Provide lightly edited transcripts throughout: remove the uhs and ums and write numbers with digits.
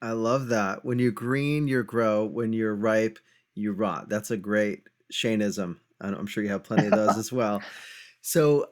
I love that. When you green, you grow. When you're ripe, you rot. That's a great Shaneism. And I'm sure you have plenty of those as well. So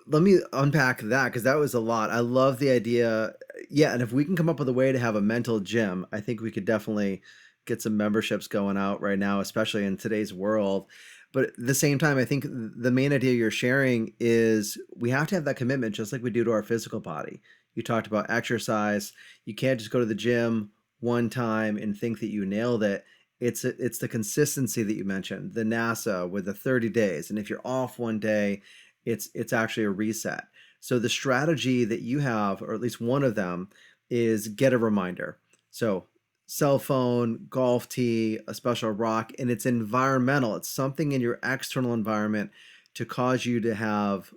let me unpack that because that was a lot. I love the idea. Yeah, and if we can come up with a way to have a mental gym, I think we could definitely get some memberships going out right now, especially in today's world. But at the same time, I think the main idea you're sharing is we have to have that commitment just like we do to our physical body. You talked about exercise. You can't just go to the gym one time and think that you nailed it. It's the consistency that you mentioned, the NASA with the 30 days. And if you're off one day, it's actually a reset. So the strategy that you have, or at least one of them, is get a reminder. So cell phone, golf tee, a special rock, and it's environmental. It's something in your external environment to cause you to have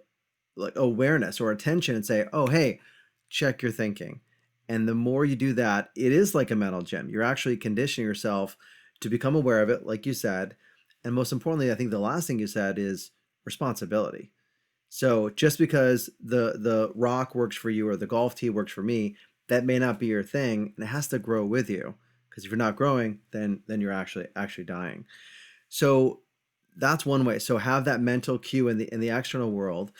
like awareness or attention and say, "Oh, hey, check your thinking." And the more you do that, it is like a mental gym. You're actually conditioning yourself to become aware of it, like you said. And most importantly, I think the last thing you said is responsibility. So just because the rock works for you or the golf tee works for me, that may not be your thing, and it has to grow with you. Because if you're not growing, then you're actually dying. So that's one way. So have that mental cue in the external world.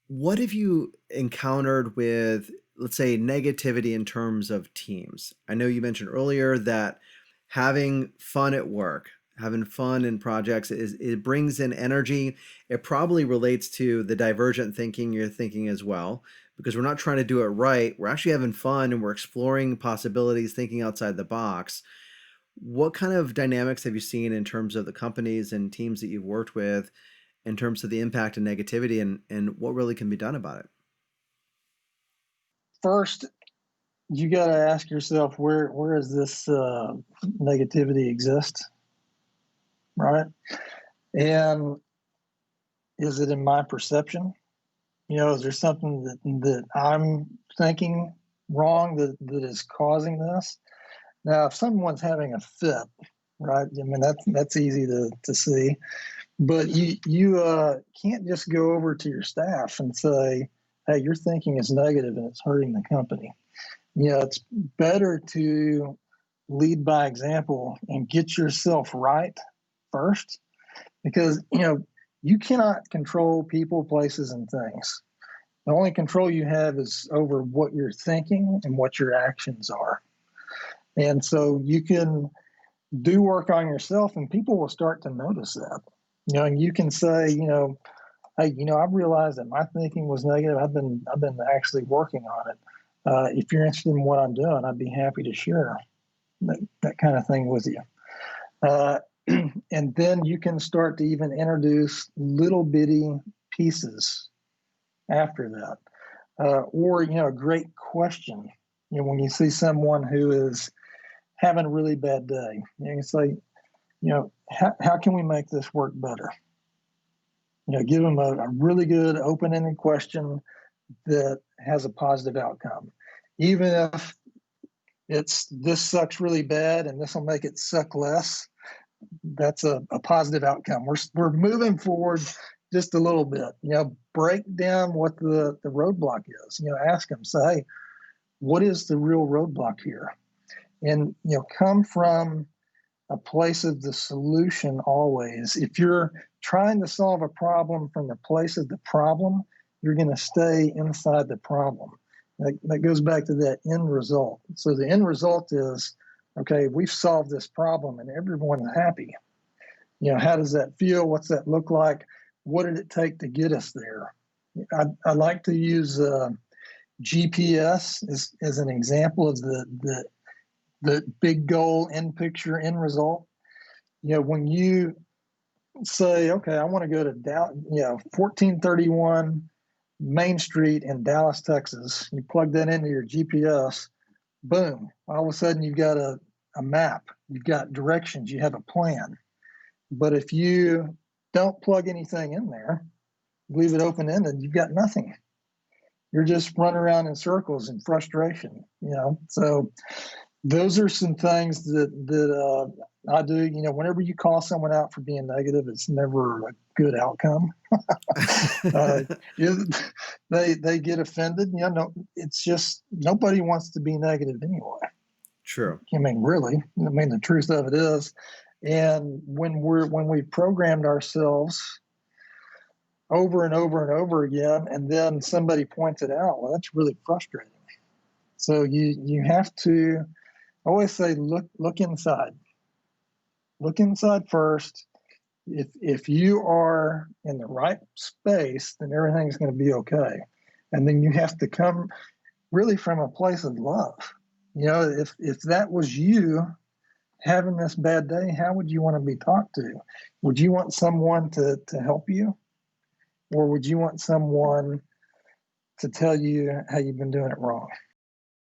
What have you encountered with, let's say, negativity in terms of teams? I know you mentioned earlier that having fun at work, having fun in projects is it brings in energy. It probably relates to the divergent thinking you're thinking as well, because we're not trying to do it right. We're actually having fun and we're exploring possibilities, thinking outside the box. What kind of dynamics have you seen in terms of the companies and teams that you've worked with in terms of the impact and negativity and what really can be done about it? First, you got to ask yourself where does this negativity exist, right? And is it in my perception? Is there something that I'm thinking wrong that is causing this? Now, if someone's having a fit, right? I mean that's easy to see, but you can't just go over to your staff and say, "Hey, your thinking is negative and it's hurting the company." It's better to lead by example and get yourself right first because, you cannot control people, places, and things. The only control you have is over what you're thinking and what your actions are. And so you can do work on yourself and people will start to notice that. And you can say, hey, I've realized that my thinking was negative. I've been actually working on it. If you're interested in what I'm doing, I'd be happy to share that kind of thing with you. Uh, and then you can start to even introduce little bitty pieces after that. Or, a great question. When you see someone who is having a really bad day, you can say, how can we make this work better? Give them a really good open-ended question that has a positive outcome. Even if it's this sucks really bad and this will make it suck less, that's a positive outcome. We're moving forward just a little bit. Break down what the roadblock is. Ask them, say, hey, what is the real roadblock here? And come from a place of the solution always. If you're trying to solve a problem from the place of the problem, you're going to stay inside the problem. That goes back to that end result. So the end result is, okay, we've solved this problem and everyone's happy. How does that feel? What's that look like? What did it take to get us there? I like to use GPS as an example of the big goal, end picture, end result. When you say, okay, I want to go to 1431 Main Street in Dallas, Texas, you plug that into your GPS, boom, all of a sudden you've got a map, you've got directions, you have a plan. But if you don't plug anything in there, leave it open-ended, you've got nothing. You're just running around in circles in frustration, So those are some things that I do. Whenever you call someone out for being negative, it's never a good outcome. uh, they get offended. No, it's just nobody wants to be negative anyway. True. I mean, really, I mean, the truth of it is, and when we programmed ourselves over and over and over again, and then somebody points it out, well, that's really frustrating. So you have to always say, look inside. Look inside first. If you are in the right space, then everything's going to be okay. And then you have to come really from a place of love. You know, if that was you having this bad day, how would you want to be talked to? Would you want someone to help you? Or would you want someone to tell you how you've been doing it wrong?